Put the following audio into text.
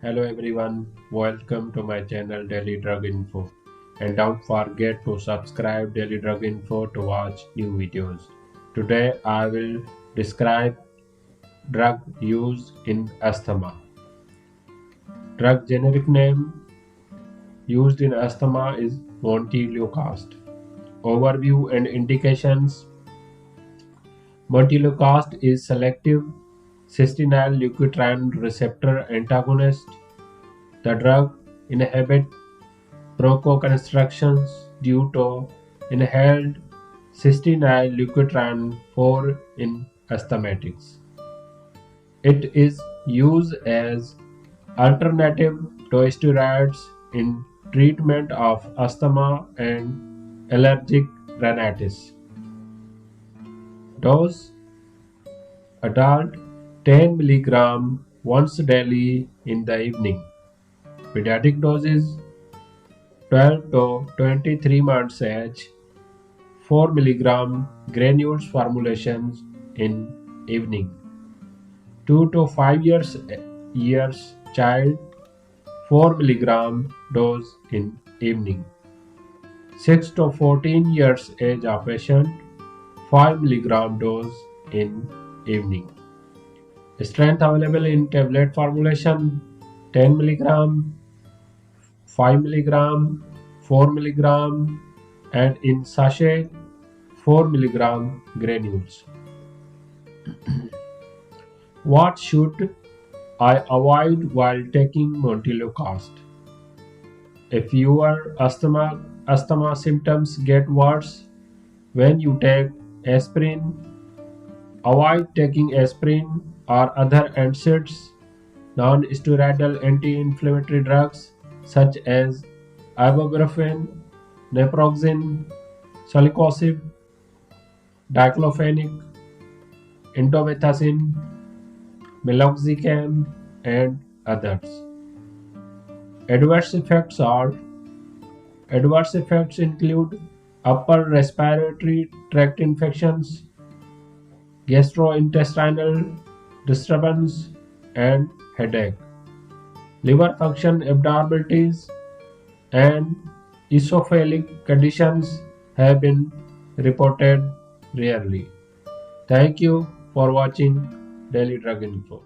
Hello everyone, welcome to my channel Daily Drug Info, and don't forget to subscribe Daily Drug Info to watch new videos. Today I will describe drug use in asthma. Drug generic name used in asthma is Montelukast. Overview and indications. Montelukast is selective cystinyl-leukotriene receptor antagonist. The drug inhibits bronchoconstrictions due to inhaled cystinyl-leukotriene 4 in asthmatics. It is used as alternative to steroids in treatment of asthma and allergic rhinitis. Dose: adult 10 mg once daily in the evening. Pediatric doses 12 to 23 months age, 4 mg granules formulations in evening. 2 to 5 years child, 4 mg dose in evening. 6 to 14 years age of patient, 5 mg dose in evening. Strength available in tablet formulation 10 mg, 5 mg, 4 mg, and in sachet 4 mg granules. What should I avoid while taking Montelukast? If your asthma symptoms get worse when you take aspirin, avoid taking aspirin or other NSAIDs, non-steroidal anti-inflammatory drugs such as ibuprofen, naproxen, celecoxib, diclofenac, indomethacin, meloxicam, and others. Adverse effects include upper respiratory tract infections, gastrointestinal disturbance, and headache. Liver function abnormalities and esophageal conditions have been reported rarely. Thank you for watching Daily Drug Info.